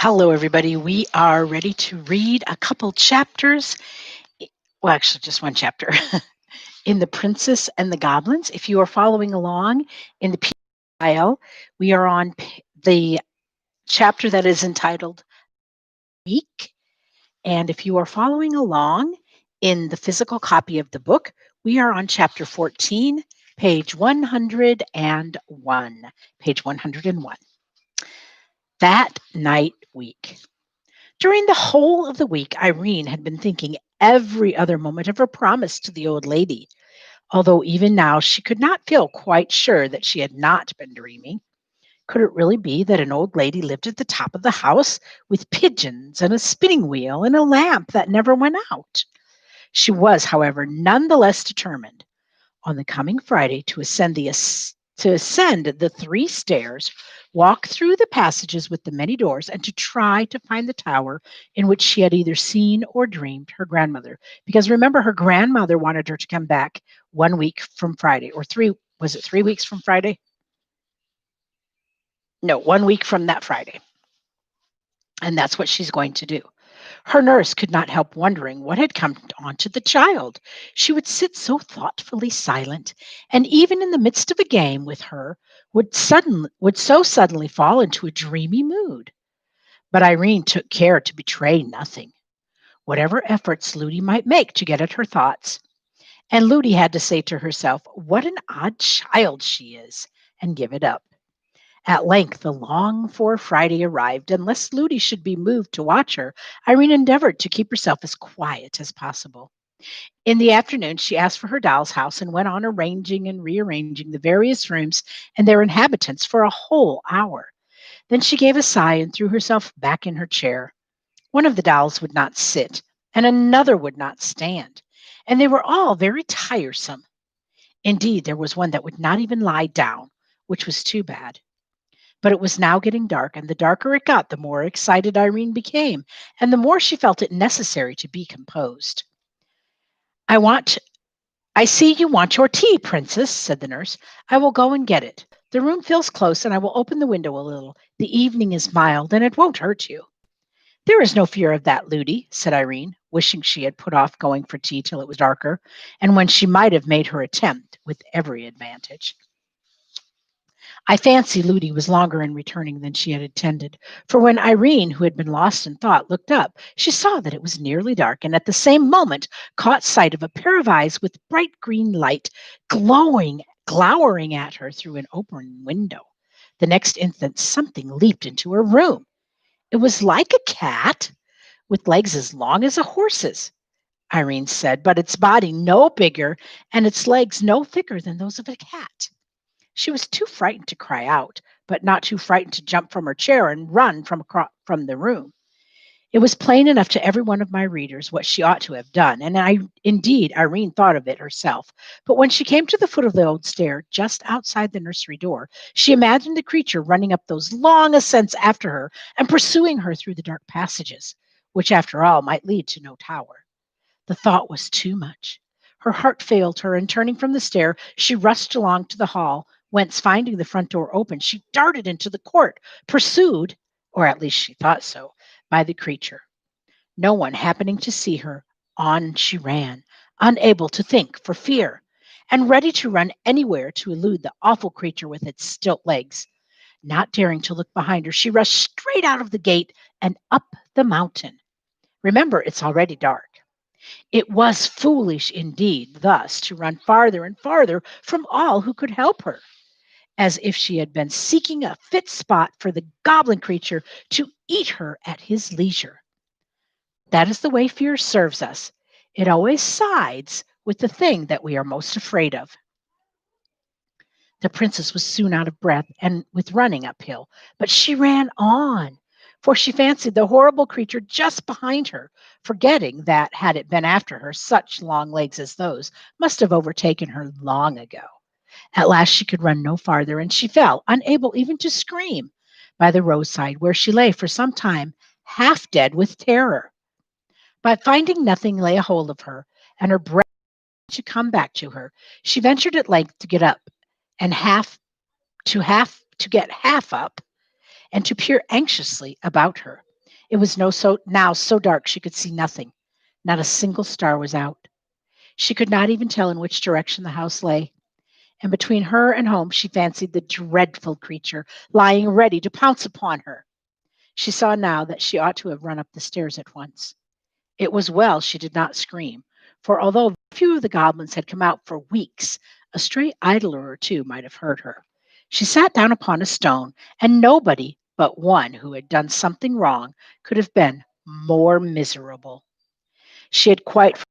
Hello, everybody. We are ready to read a couple chapters. Well, actually, just one chapter in The Princess and the Goblins. If you are following along in the file, we are on the chapter that is entitled Week. And if you are following along in the physical copy of the book, we are on chapter 14, page 101. Page 101. That night week. During the whole of the week, Irene had been thinking every other moment of her promise to the old lady, although even now she could not feel quite sure that she had not been dreaming. Could it really be that an old lady lived at the top of the house with pigeons and a spinning wheel and a lamp that never went out? She was, however, none the less determined on the coming Friday to ascend the three stairs, walk through the passages with the many doors, and to try to find the tower in which she had either seen or dreamed her grandmother. Because remember, her grandmother wanted her to come back 1 week from Friday, or three, was it 3 weeks from Friday? No, 1 week from that Friday. And that's what she's going to do. Her nurse could not help wondering what had come onto the child. She would sit so thoughtfully silent, and even in the midst of a game with her, would so suddenly fall into a dreamy mood. But Irene took care to betray nothing, whatever efforts Ludi might make to get at her thoughts. And Ludi had to say to herself, "What an odd child she is," and give it up. At length the longed for Friday arrived, and lest Ludi should be moved to watch her, Irene endeavored to keep herself as quiet as possible. In the afternoon, she asked for her doll's house and went on arranging and rearranging the various rooms and their inhabitants for a whole hour. Then she gave a sigh and threw herself back in her chair. One of the dolls would not sit, and another would not stand, and they were all very tiresome. Indeed, there was one that would not even lie down, which was too bad. But it was now getting dark, and the darker it got, the more excited Irene became, and the more she felt it necessary to be composed. I want I see you want your tea, Princess, said the nurse. I will go and get it. The room feels close, and I will open the window a little. The evening is mild, and it won't hurt you. There is no fear of that, Ludi, said Irene, wishing she had put off going for tea till it was darker, and when she might have made her attempt with every advantage. I fancy Ludi was longer in returning than she had intended, for when Irene, who had been lost in thought, looked up, she saw that it was nearly dark, and at the same moment caught sight of a pair of eyes with bright green light glowering at her through an open window. The next instant, something leaped into her room. It was like a cat, with legs as long as a horse's, Irene said, but its body no bigger and its legs no thicker than those of a cat. She was too frightened to cry out, but not too frightened to jump from her chair and run from the room. It was plain enough to every one of my readers what she ought to have done, and indeed, Irene thought of it herself. But when she came to the foot of the old stair, just outside the nursery door, she imagined the creature running up those long ascents after her and pursuing her through the dark passages, which, after all, might lead to no tower. The thought was too much. Her heart failed her, and turning from the stair, she rushed along to the hall, whence, finding the front door open, she darted into the court, pursued, or at least she thought so, by the creature. No one happening to see her, on she ran, unable to think for fear, and ready to run anywhere to elude the awful creature with its stilt legs. Not daring to look behind her, she rushed straight out of the gate and up the mountain. Remember, it's already dark. It was foolish indeed thus to run farther and farther from all who could help her, as if she had been seeking a fit spot for the goblin creature to eat her at his leisure. That is the way fear serves us. It always sides with the thing that we are most afraid of. The princess was soon out of breath and with running uphill, but she ran on, for she fancied the horrible creature just behind her, forgetting that, had it been after her, such long legs as those must have overtaken her long ago. At last she could run no farther, and she fell, unable even to scream, by the roadside, where she lay for some time, half dead with terror. But finding nothing lay a hold of her, and her breath to come back to her, she ventured at length to get up, and half to get half up, and to peer anxiously about her. It was no so now so dark she could see nothing. Not a single star was out. She could not even tell in which direction the house lay. And between her and home she fancied the dreadful creature lying ready to pounce upon her. She saw now that she ought to have run up the stairs at once. It was well she did not scream, for although few of the goblins had come out for weeks, a stray idler or two might have heard her. She sat down upon a stone, and nobody but one who had done something wrong could have been more miserable. She had quite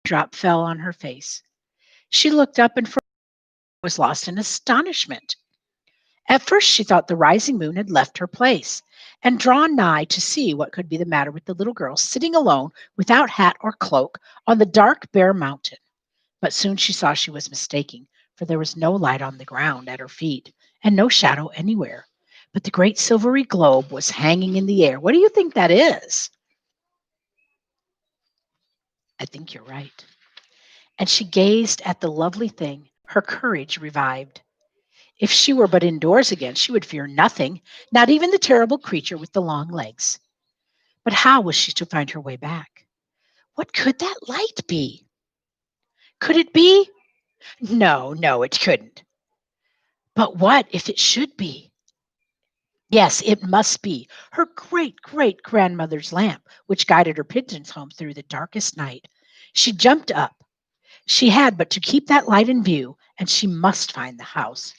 drop fell on her face. She looked up and was lost in astonishment. At first she thought the rising moon had left her place, and drawn nigh to see what could be the matter with the little girl sitting alone without hat or cloak on the dark bare mountain. But soon she saw she was mistaken, for there was no light on the ground at her feet, and no shadow anywhere. But the great silvery globe was hanging in the air. What do you think that is? I think you're right. And she gazed at the lovely thing. Her courage revived. If she were but indoors again, she would fear nothing, not even the terrible creature with the long legs. But how was she to find her way back? What could that light be? Could it be? No, no, it couldn't. But what if it should be? Yes, it must be her great great grandmother's lamp, which guided her pigeons home through the darkest night. She jumped up. She had but to keep that light in view, and she must find the house.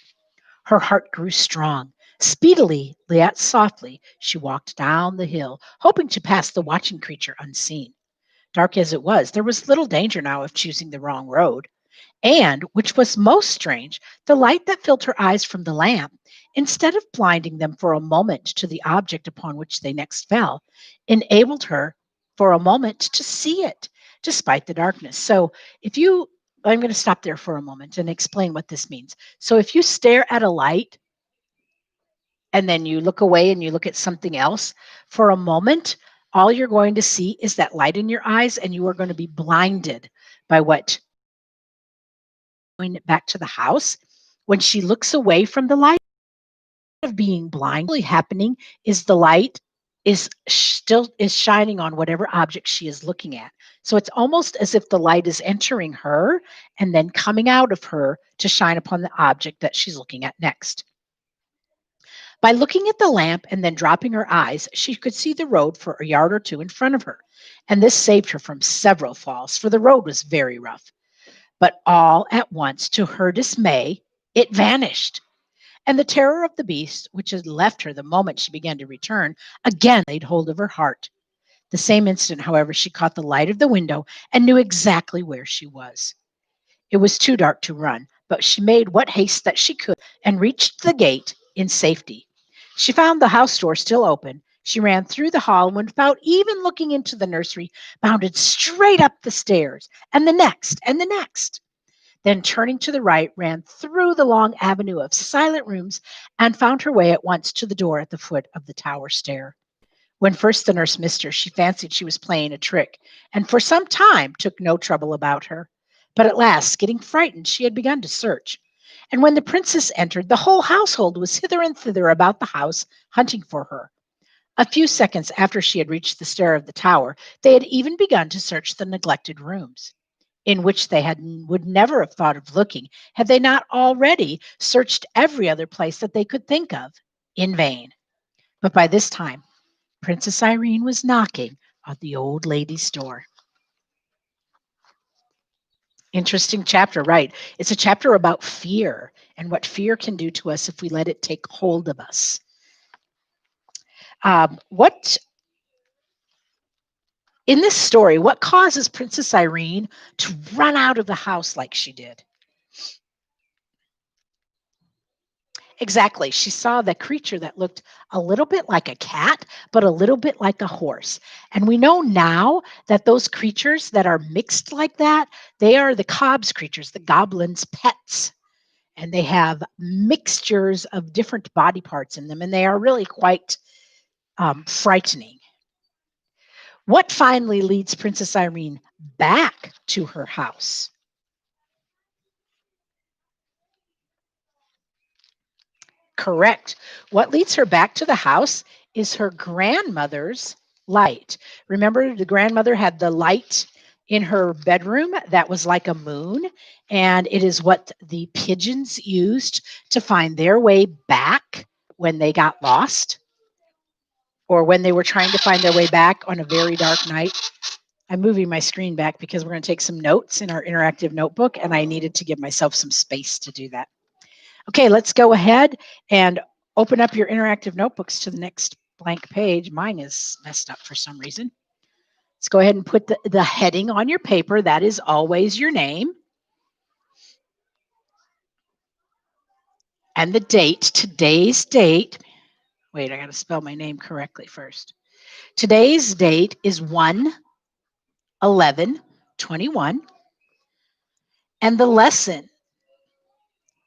Her heart grew strong. Speedily, yet softly, she walked down the hill, hoping to pass the watching creature unseen. Dark as it was, there was little danger now of choosing the wrong road. And, which was most strange, the light that filled her eyes from the lamp, instead of blinding them for a moment to the object upon which they next fell, enabled her for a moment to see it, despite the darkness. So, if you, I'm going to stop there for a moment and explain what this means. So, if you stare at a light and then you look away and you look at something else for a moment, all you're going to see is that light in your eyes, and you are going to be blinded by what going back to the house. When she looks away from the light of being blind, really happening is the light is still is shining on whatever object she is looking at. So it's almost as if the light is entering her and then coming out of her to shine upon the object that she's looking at next. By looking at the lamp and then dropping her eyes, she could see the road for a yard or two in front of her, and this saved her from several falls, for the road was very rough. But all at once, to her dismay, it vanished, and the terror of the beast, which had left her the moment she began to return, again laid hold of her heart. The same instant, however, she caught the light of the window and knew exactly where she was. It was too dark to run, but she made what haste that she could and reached the gate in safety. She found the house door still open. She ran through the hall and, without even looking into the nursery, bounded straight up the stairs and the next and the next. Then, turning to the right, ran through the long avenue of silent rooms and found her way at once to the door at the foot of the tower stair. When first the nurse missed her, she fancied she was playing a trick, and for some time took no trouble about her. But at last, getting frightened, she had begun to search. And when the princess entered, the whole household was hither and thither about the house, hunting for her. A few seconds after she had reached the stair of the tower, they had even begun to search the neglected rooms, in which they would never have thought of looking had they not already searched every other place that they could think of, in vain. But by this time, Princess Irene was knocking at the old lady's door. Interesting chapter, right? It's a chapter about fear and what fear can do to us if we let it take hold of us. What in this story, what causes Princess Irene to run out of the house like she did? Exactly. She saw the creature that looked a little bit like a cat, but a little bit like a horse. And we know now that those creatures that are mixed like that, they are the Cobb's creatures, the goblin's pets. And they have mixtures of different body parts in them, and they are really quite frightening. What finally leads Princess Irene back to her house? Correct. What leads her back to the house is her grandmother's light. Remember, the grandmother had the light in her bedroom that was like a moon, and it is what the pigeons used to find their way back when they got lost or when they were trying to find their way back on a very dark night. I'm moving my screen back because we're going to take some notes in our interactive notebook, and I needed to give myself some space to do that. Okay, let's go ahead and open up your interactive notebooks to the next blank page. Mine is messed up for some reason. Let's go ahead and put the heading on your paper. That is always your name. And the date, today's date. Wait, I got to spell my name correctly first. Today's date is 1/11/21. And the lesson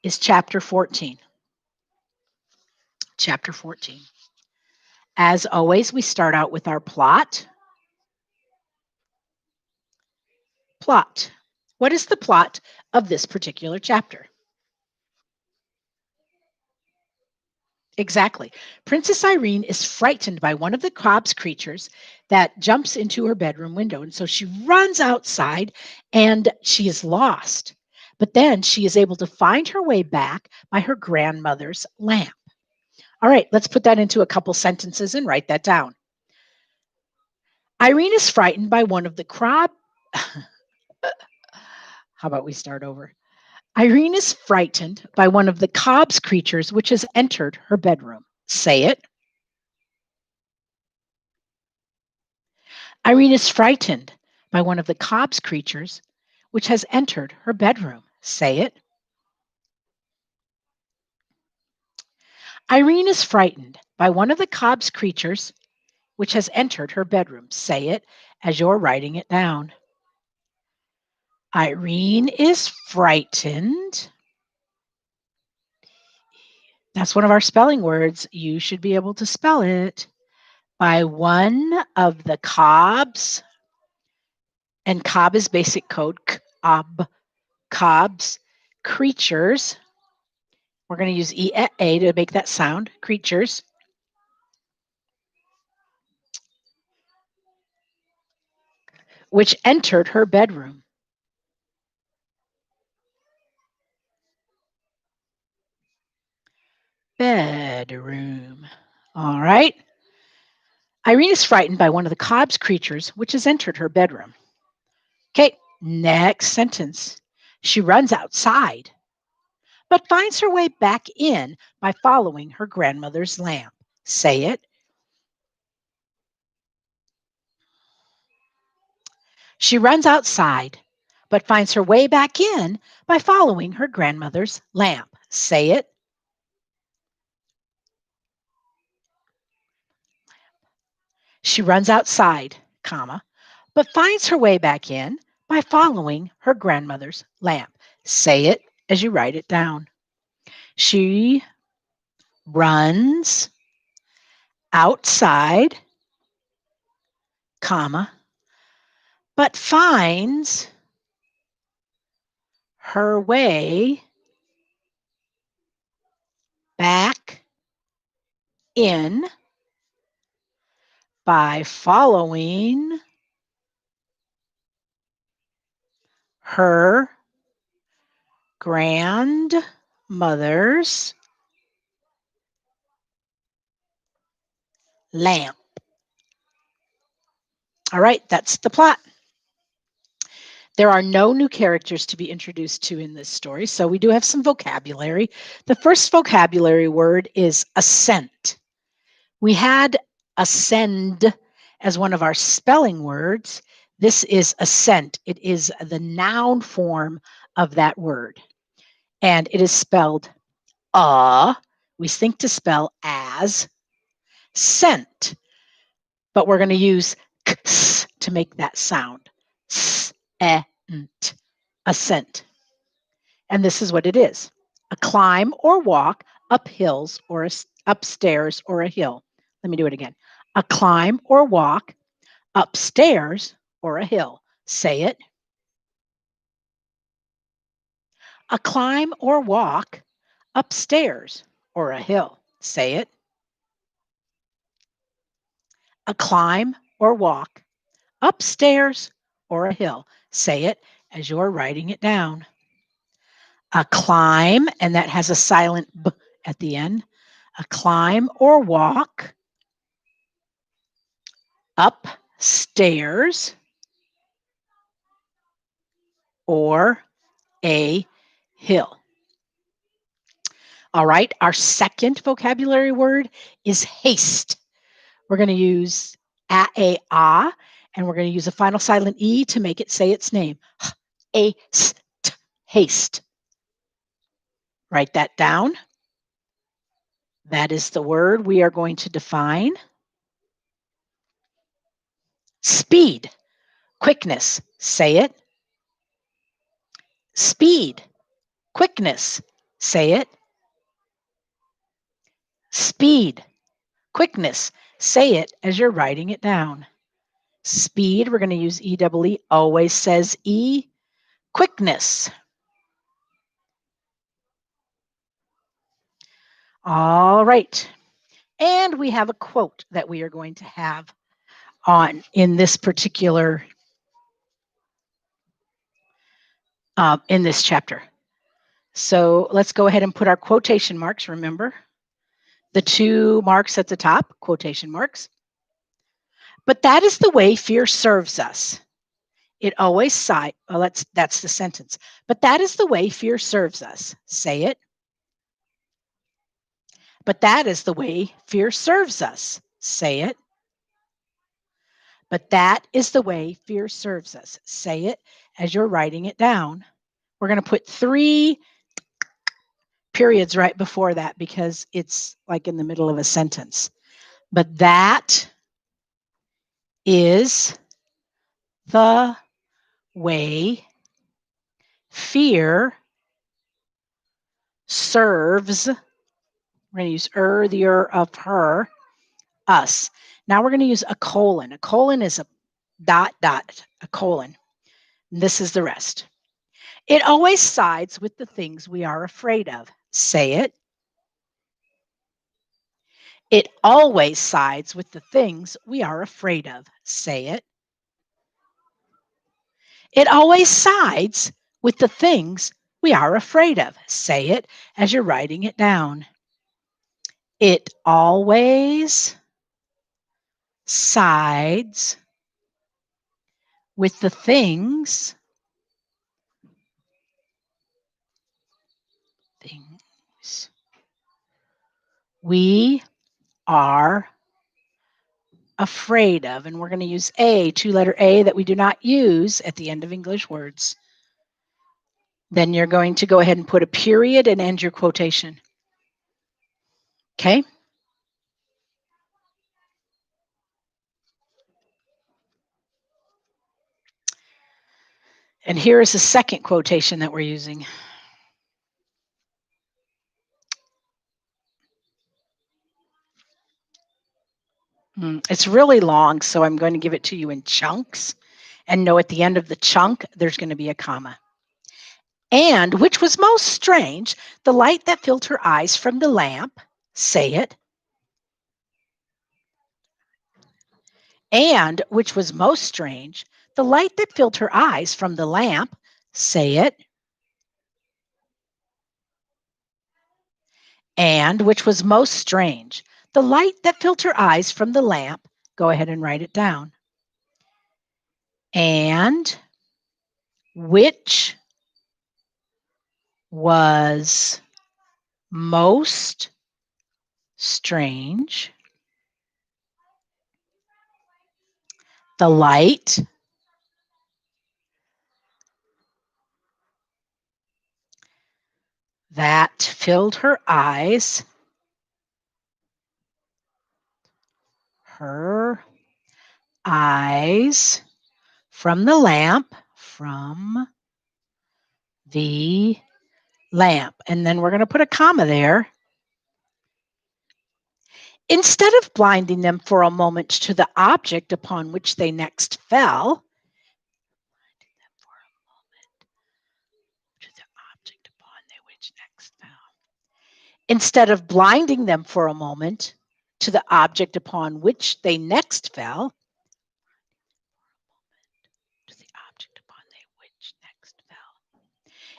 is chapter 14. Chapter 14. As always, we start out with our plot. Plot. What is the plot of this particular chapter? Exactly. Princess Irene is frightened by one of the Cobb's creatures that jumps into her bedroom window. And so she runs outside and she is lost. But then she is able to find her way back by her grandmother's lamp. All right, let's put that into a couple sentences and write that down. Irene is frightened by one of the Cobb. How about we start over? Irene is frightened by one of the Cobb's creatures which has entered her bedroom. Say it. Irene is frightened by one of the Cobb's creatures which has entered her bedroom. Say it. Irene is frightened by one of the Cobb's creatures which has entered her bedroom. Say it as you're writing it down. Irene is frightened. That's one of our spelling words. You should be able to spell it. By one of the Cobb's, and Cobb is basic code, Cobb's creatures. We're going to use E-A to make that sound, creatures. Which entered her bedroom. Bedroom. All right. Irene is frightened by one of the Cobb's creatures which has entered her bedroom. Okay, next sentence. She runs outside, but finds her way back in by following her grandmother's lamp. Say it. She runs outside, but finds her way back in by following her grandmother's lamp. Say it. She runs outside, comma, but finds her way back in by following her grandmother's lamp. Say it as you write it down. She runs outside, comma, but finds her way back in by following her grandmother's lamp. All right, that's the plot. There are no new characters to be introduced to in this story, so we do have some vocabulary. The first vocabulary word is ascent. We had ascend as one of our spelling words. This is ascent. It is the noun form of that word, and it is spelled we think to spell as scent, but we're going to use ks to make that sound. Scent, ascent. And this is what it is: a climb or walk up hills or upstairs or a hill. Let me do it again. A climb or walk upstairs or a hill. Say it. A climb or walk upstairs or a hill? Say it. A climb or walk, upstairs or a hill? Say it as you're writing it down. A climb, and that has a silent B at the end. A climb or walk, upstairs or a hill. All right, our second vocabulary word is haste. We're going to use a, ah, and we're going to use a final silent E to make it say its name. Haste. Write that down. That is the word we are going to define. Speed, quickness. Say it. Speed, quickness. Say it. Speed, quickness. Say it as you're writing it down. Speed, we're going to use E-double-E, always says E. Quickness. All right. And we have a quote that we are going to have on in this particular, in this chapter. So let's go ahead and put our quotation marks, remember? The two marks at the top, quotation marks. But that is the way fear serves us. It always sides. Well, that's the sentence. But that is the way fear serves us. Say it. But that is the way fear serves us. Say it. But that is the way fear serves us. Say it as you're writing it down. We're going to put 3 periods right before that because it's like in the middle of a sentence. But that is the way fear serves. We're going to use the of her, us. Now we're going to use a colon. A colon is a dot, a colon. This is the rest. It always sides with the things we are afraid of. Say it. It always sides with the things we are afraid of. Say it. It always sides with the things we are afraid of. Say it as you're writing it down. It always sides with the things we are afraid of. And we're going to use a, 2-letter A that we do not use at the end of English words. Then you're going to go ahead and put a period and end your quotation. Okay? And here is the second quotation that we're using. It's really long, so I'm going to give it to you in chunks. And know at the end of the chunk, there's going to be a comma. And, which was most strange, the light that filled her eyes from the lamp, say it. And, which was most strange, the light that filled her eyes from the lamp, say it. And, which was most strange, the light that filled her eyes from the lamp, go ahead and write it down. And, which was most strange, the light that filled her eyes from the lamp, And then we're going to put a comma there. Instead of blinding them for a moment to the object upon which they next fell, Instead of blinding them for a moment to the object upon which they next fell,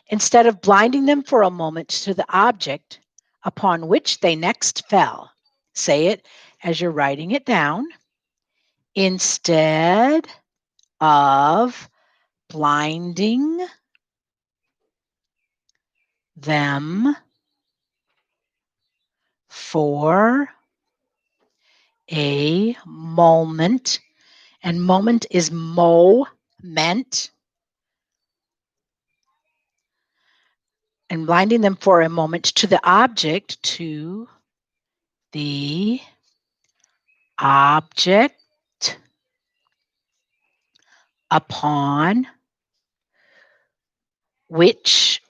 instead of blinding them for a moment to the object upon which they next fell, say it as you're writing it down. Instead of blinding them for a moment, and moment is moment, and blinding them for a moment to the object, upon which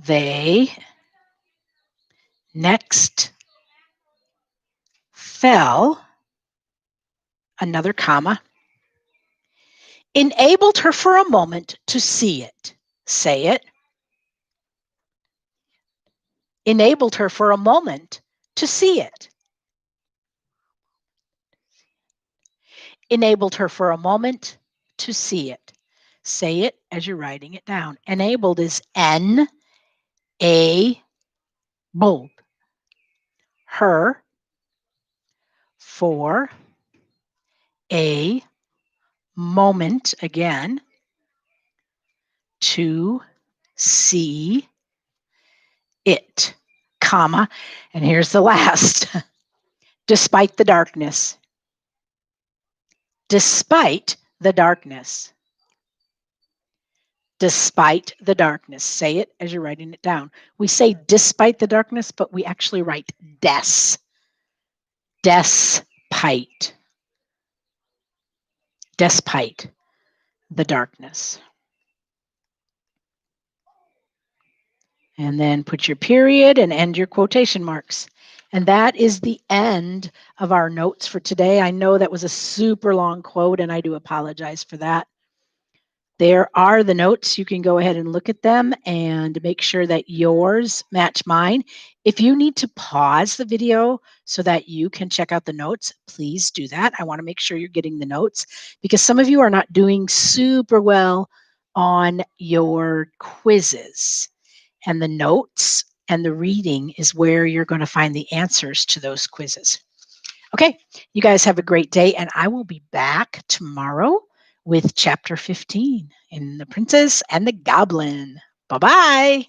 they next fell, another comma, enabled her for a moment to see it. Say it. Enabled her for a moment to see it. Enabled her for a moment to see it. Say it as you're writing it down. Enabled is N-A-bled. Her for a moment, again, to see it, comma, and here's the last. Despite the darkness. Despite the darkness. Despite the darkness. Say it as you're writing it down. We say despite the darkness, but we actually write des. Despite. Despite the darkness. And then put your period and end your quotation marks. And that is the end of our notes for today. I know that was a super long quote, and I do apologize for that. There are the notes. You can go ahead and look at them and make sure that yours match mine. If you need to pause the video so that you can check out the notes, please do that. I want to make sure you're getting the notes because some of you are not doing super well on your quizzes. And the notes and the reading is where you're going to find the answers to those quizzes. Okay, you guys have a great day, and I will be back tomorrow with chapter 15 in The Princess and the Goblin. Bye-bye.